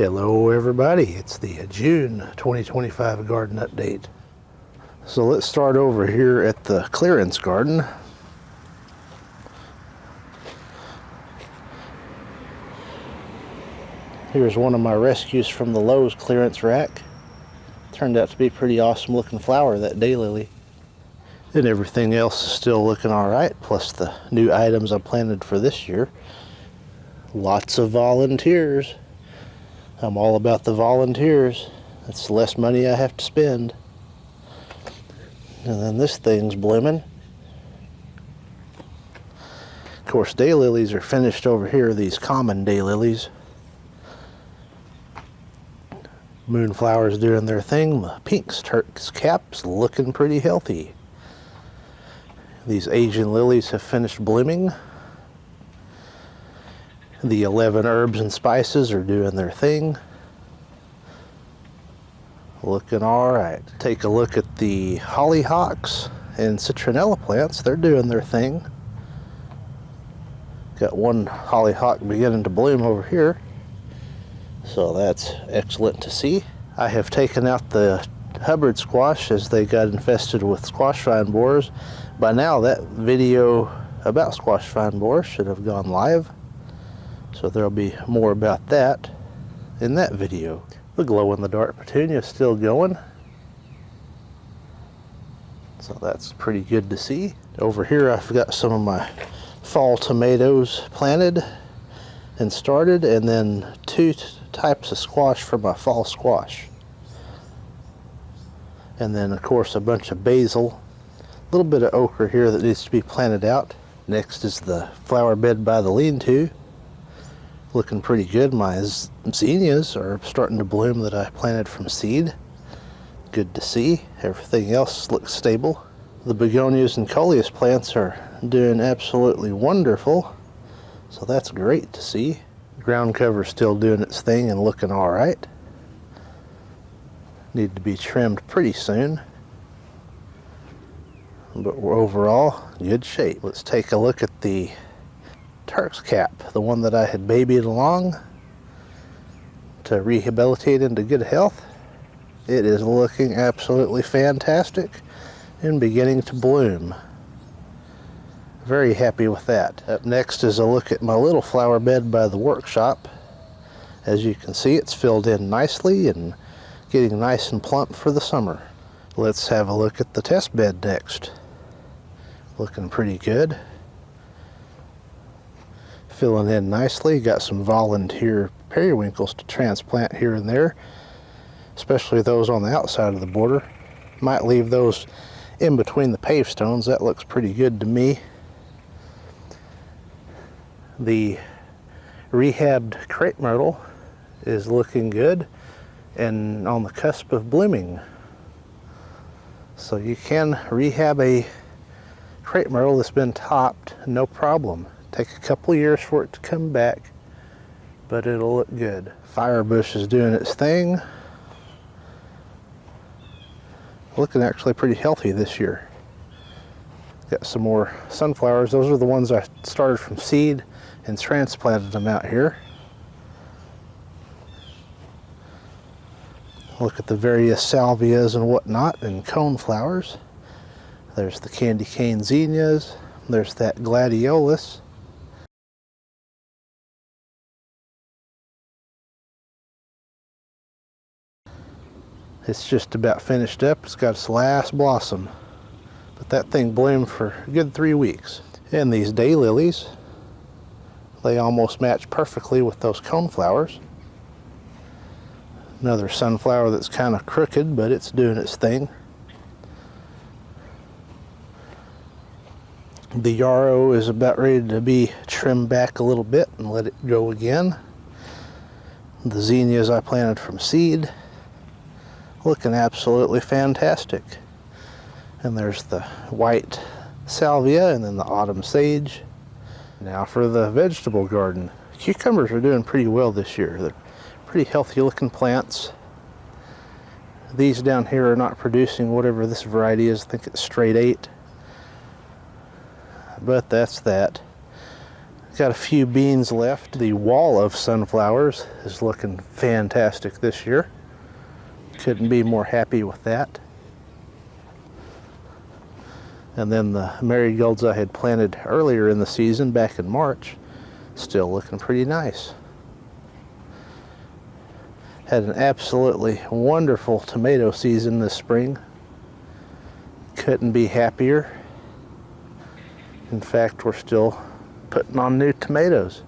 Hello everybody, it's the June 2025 garden update. So let's start over here at the clearance garden. Here's one of my rescues from the Lowe's clearance rack. Turned out to be a pretty awesome looking flower, that daylily. And everything else is still looking alright, plus the new items I planted for this year. Lots of volunteers. I'm all about the volunteers. That's less money I have to spend. And then this thing's blooming. Of course, daylilies are finished over here, these common daylilies. Moonflowers doing their thing. The pinks, Turk's caps looking pretty healthy. These Asian lilies have finished blooming. The 11 herbs and spices are doing their thing. Looking alright. Take a look at the hollyhocks and citronella plants. They're doing their thing. Got one hollyhock beginning to bloom over here. So that's excellent to see. I have taken out the Hubbard squash as they got infested with squash vine borers. By now that video about squash vine borers should have gone live. So there'll be more about that in that video. The glow-in-the-dark petunia is still going. So that's pretty good to see. Over here I've got some of my fall tomatoes planted and started, and then two types of squash for my fall squash. And then of course a bunch of basil. A little bit of okra here that needs to be planted out. Next is the flower bed by the lean-to. Looking pretty good. My zinnias are starting to bloom that I planted from seed. Good to see. Everything else looks stable. The begonias and coleus plants are doing absolutely wonderful. So that's great to see. Ground cover still doing its thing and looking alright. Need to be trimmed pretty soon. But we're overall good shape. Let's take a look at the Turk's cap, the one that I had babied along to rehabilitate into good health. It is looking absolutely fantastic and beginning to bloom. Very happy with that. Up next is a look at my little flower bed by the workshop. As you can see, it's filled in nicely and getting nice and plump for the summer. Let's have a look at the test bed next. Looking pretty good. Filling in nicely. Got some volunteer periwinkles to transplant here and there, especially those on the outside of the border. Might leave those in between the pave stones. That looks pretty good to me. The rehabbed crepe myrtle is looking good and on the cusp of blooming. So you can rehab a crepe myrtle that's been topped, no problem. Take a couple years for it to come back, but it'll look good. Firebush is doing its thing. Looking actually pretty healthy this year. Got some more sunflowers. Those are the ones I started from seed and transplanted them out here. Look at the various salvias and whatnot and cone flowers. There's the candy cane zinnias. There's that gladiolus. It's just about finished up. It's got its last blossom. But that thing bloomed for a good 3 weeks. And these daylilies, they almost match perfectly with those cone flowers. Another sunflower that's kind of crooked, but it's doing its thing. The yarrow is about ready to be trimmed back a little bit and let it go again. The zinnias I planted from seed. Looking absolutely fantastic. And there's the white salvia and then the autumn sage. Now for the vegetable garden. Cucumbers are doing pretty well this year. They're pretty healthy looking plants. These down here are not producing whatever this variety is. I think it's straight 8. But that's that. Got a few beans left. The wall of sunflowers is looking fantastic this year. Couldn't be more happy with that. And then the marigolds I had planted earlier in the season, back in March, still looking pretty nice. Had an absolutely wonderful tomato season this spring. Couldn't be happier. In fact, we're still putting on new tomatoes.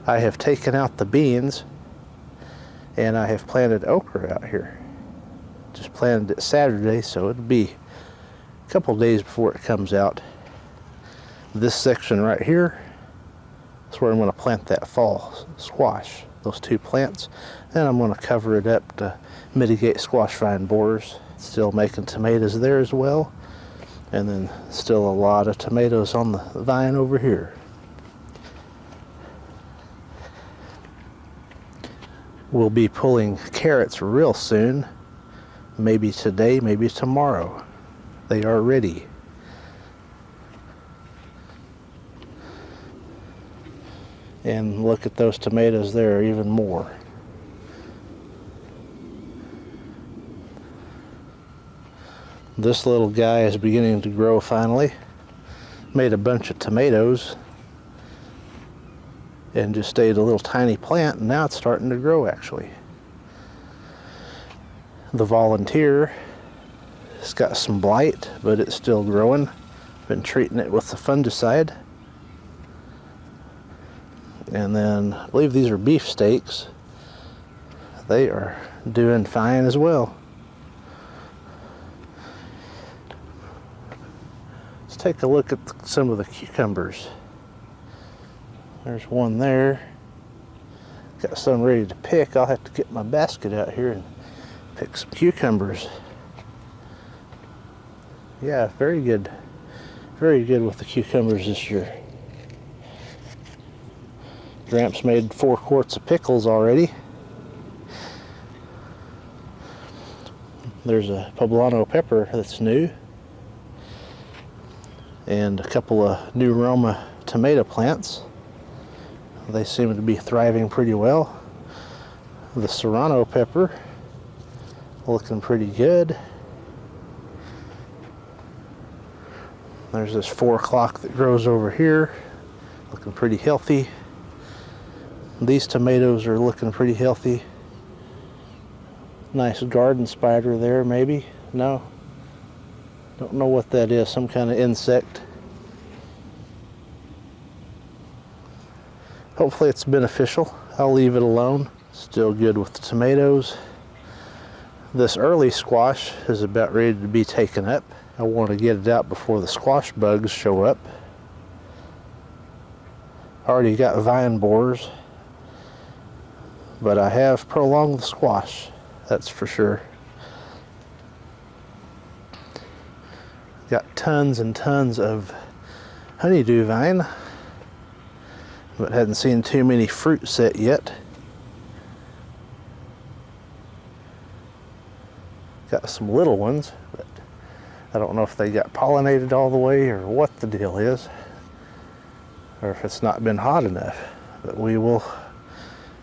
I have taken out the beans and I have planted okra out here. Just planted it Saturday, so it'll be a couple days before it comes out. This section right here is where I'm going to plant that fall squash, those two plants, and I'm going to cover it up to mitigate squash vine borers. Still making tomatoes there as well, and then still a lot of tomatoes on the vine over here. We'll be pulling carrots real soon, maybe today, maybe tomorrow. They are ready. And look at those tomatoes there, even more. This little guy is beginning to grow finally. Made a bunch of tomatoes and just stayed a little tiny plant, and now it's starting to grow actually. The volunteer has got some blight, but it's still growing. Been treating it with the fungicide. And then I believe these are beefsteaks. They are doing fine as well. Let's take a look at some of the cucumbers. There's one there. Got some ready to pick. I'll have to get my basket out here and pick some cucumbers. Yeah, very good. Very good with the cucumbers this year. Gramps made 4 quarts of pickles already. There's a poblano pepper that's new. And a couple of new Roma tomato plants. They seem to be thriving pretty well. The serrano pepper looking pretty good. There's this 4 o'clock that grows over here, looking pretty healthy. These tomatoes are looking pretty healthy. Nice garden spider there, maybe? No. Don't know what that is, some kind of insect. Hopefully it's beneficial. I'll leave it alone. Still good with the tomatoes. This early squash is about ready to be taken up. I want to get it out before the squash bugs show up. Already got vine borers, but I have prolonged the squash, that's for sure. Got tons and tons of honeydew vine, but hadn't seen too many fruit set yet. Got some little ones, but I don't know if they got pollinated all the way or what the deal is, or if it's not been hot enough. But we will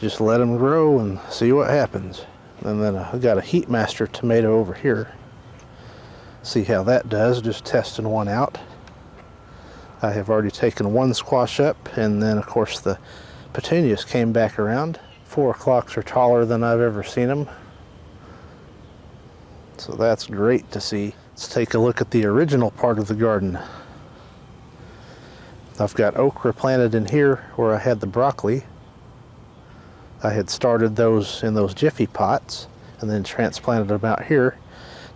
just let them grow and see what happens. And then I got a Heat Master tomato over here. See how that does, just testing one out. I have already taken one squash up, and then of course the petunias came back around. 4 o'clocks are taller than I've ever seen them. So that's great to see. Let's take a look at the original part of the garden. I've got okra planted in here where I had the broccoli. I had started those in those Jiffy pots and then transplanted them out here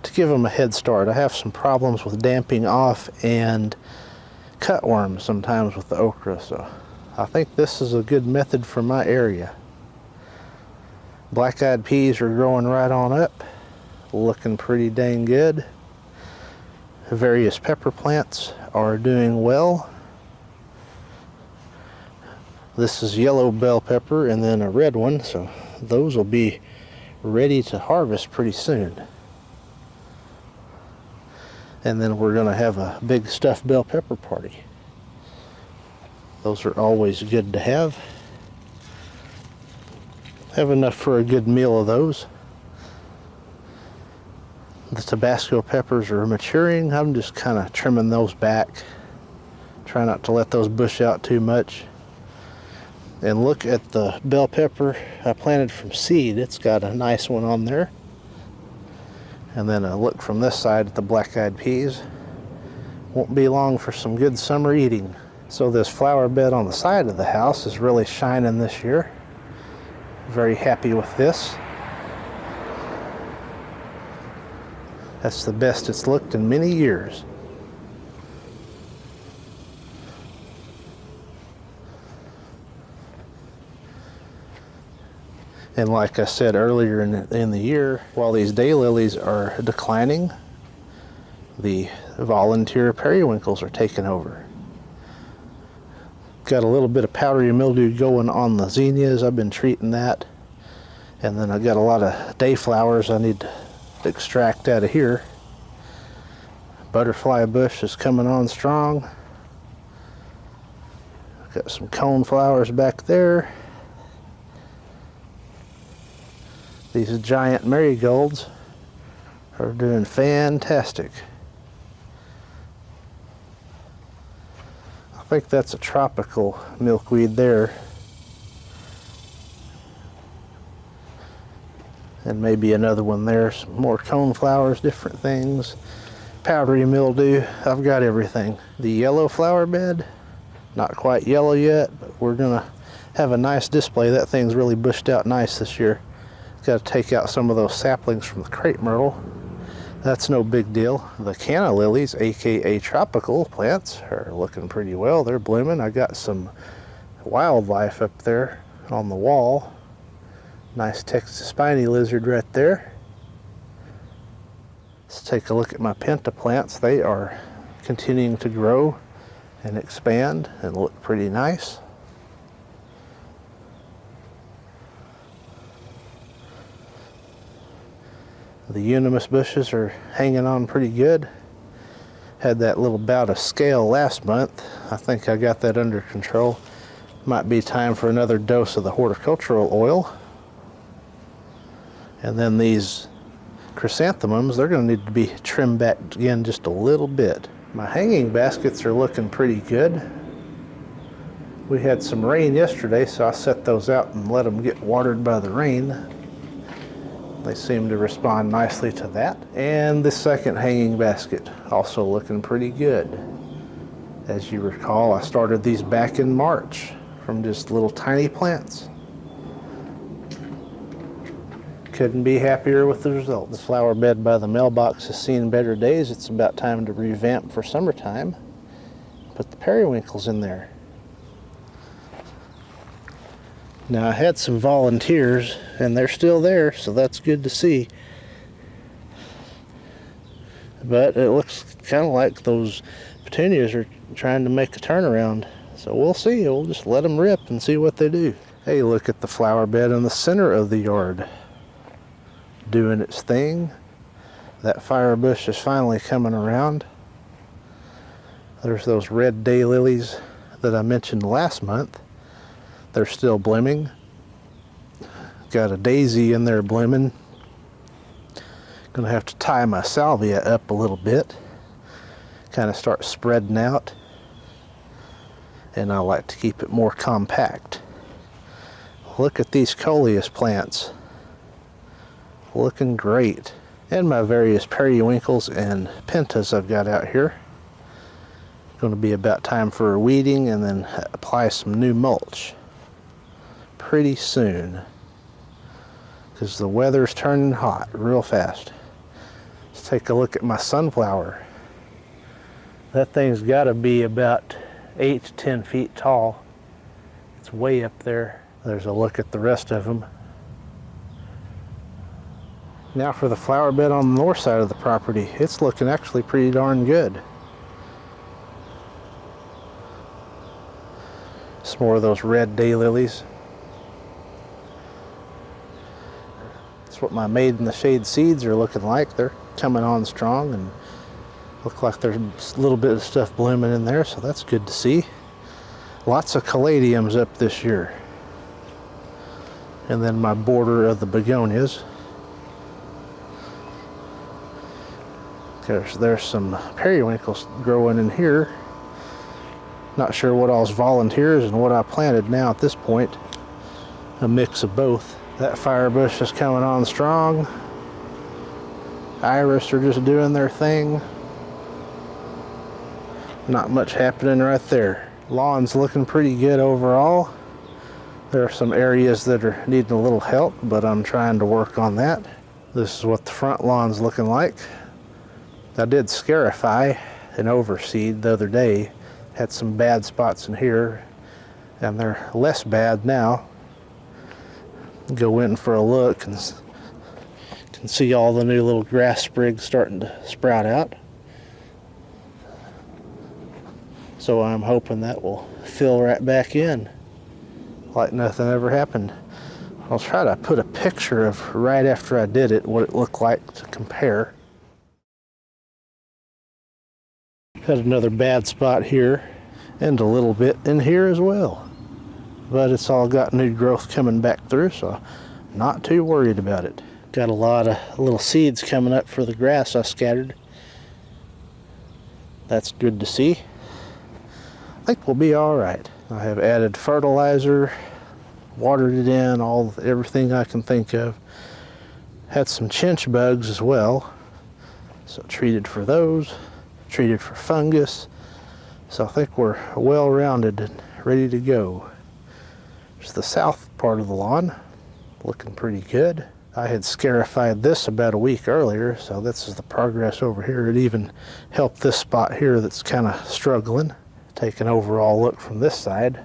to give them a head start. I have some problems with damping off and cutworms sometimes with the okra, so I think this is a good method for my area. Black-eyed peas are growing right on up, looking pretty dang good. Various pepper plants are doing well. This is yellow bell pepper and then a red one, so those will be ready to harvest pretty soon. And then we're going to have a big stuffed bell pepper party. Those are always good to have. Have enough for a good meal of those. The Tabasco peppers are maturing. I'm just kind of trimming those back. Try not to let those bush out too much. And look at the bell pepper I planted from seed. It's got a nice one on there. And then a look from this side at the black-eyed peas. Won't be long for some good summer eating. So this flower bed on the side of the house is really shining this year. Very happy with this. That's the best it's looked in many years. And like I said earlier in the year, while these daylilies are declining, the volunteer periwinkles are taking over. Got a little bit of powdery mildew going on the zinnias. I've been treating that. And then I've got a lot of dayflowers I need to extract out of here. Butterfly bush is coming on strong. Got some cone flowers back there. These giant marigolds are doing fantastic. I think that's a tropical milkweed there. And maybe another one there. Some more cone flowers, different things. Powdery mildew, I've got everything. The yellow flower bed, not quite yellow yet, but we're gonna have a nice display. That thing's really bushed out nice this year. Got to take out some of those saplings from the crepe myrtle. That's no big deal. The canna lilies, aka tropical plants, are looking pretty well. They're blooming. I got some wildlife up there on the wall. Nice Texas spiny lizard right there. Let's take a look at my penta plants. They are continuing to grow and expand and look pretty nice. The unimus bushes are hanging on pretty good. Had that little bout of scale last month. I think I got that under control. Might be time for another dose of the horticultural oil. And then these chrysanthemums, they're going to need to be trimmed back again just a little bit. My hanging baskets are looking pretty good. We had some rain yesterday, so I set those out and let them get watered by the rain. They seem to respond nicely to that. And the second hanging basket, also looking pretty good. As you recall, I started these back in March from just little tiny plants. Couldn't be happier with the result. The flower bed by the mailbox has seen better days. It's about time to revamp for summertime. Put the periwinkles in there. Now I had some volunteers and they're still there, so that's good to see. But it looks kind of like those petunias are trying to make a turnaround. So we'll see. We'll just let them rip and see what they do. Hey, look at the flower bed in the center of the yard. Doing its thing. That fire bush is finally coming around. There's those red daylilies that I mentioned last month. They're still blooming. Got a daisy in there blooming. Gonna have to tie my salvia up a little bit. Kind of start spreading out. And I like to keep it more compact. Look at these coleus plants. Looking great. And my various periwinkles and pentas I've got out here. Going to be about time for weeding and then apply some new mulch pretty soon, because the weather's turning hot real fast. Let's take a look at my sunflower. That thing's got to be about 8 to 10 feet tall. It's way up there. There's a look at the rest of them. Now for the flower bed on the north side of the property. It's looking actually pretty darn good. Some more of those red daylilies. That's what my Made in the Shade seeds are looking like. They're coming on strong and Look like there's a little bit of stuff blooming in there, so that's good to see. Lots of caladiums up this year. And then my border of the begonias. There's some periwinkles growing in here. Not sure what all's volunteers and what I planted now at this point. A mix of both. That fire bush is coming on strong. Iris are just doing their thing. Not much happening right there. Lawn's looking pretty good overall. There are some areas that are needing a little help, but I'm trying to work on that. This is what the front lawn's looking like. I did scarify and overseed the other day. Had some bad spots in here, and they're less bad now. Go in for a look and can see all the new little grass sprigs starting to sprout out. So I'm hoping that will fill right back in like nothing ever happened. I'll try to put a picture of right after I did it, what it looked like to compare. Had another bad spot here and a little bit in here as well. But it's all got new growth coming back through, so not too worried about it. Got a lot of little seeds coming up for the grass I scattered. That's good to see. I think we'll be all right. I have added fertilizer, watered it in, everything I can think of. Had some chinch bugs as well, so treated for those, treated for fungus. So I think we're well rounded and ready to go. There's the south part of the lawn, looking pretty good. I had scarified this about a week earlier, so this is the progress over here. It even helped this spot here that's kind of struggling. Take an overall look from this side.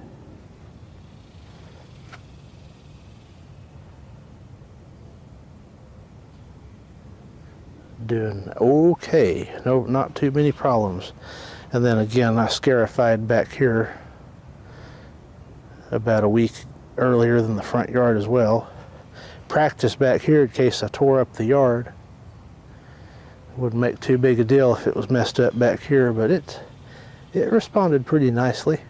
Doing okay. No, not too many problems. And then again, I scarified back here about a week earlier than the front yard as well. Practice back here in case I tore up the yard. Wouldn't make too big a deal if it was messed up back here, but it responded pretty nicely.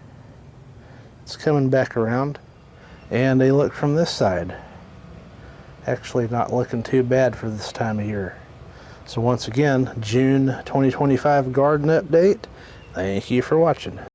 It's coming back around. And a look from this side. Actually not looking too bad for this time of year. So once again, June 2025 garden update. Thank you for watching.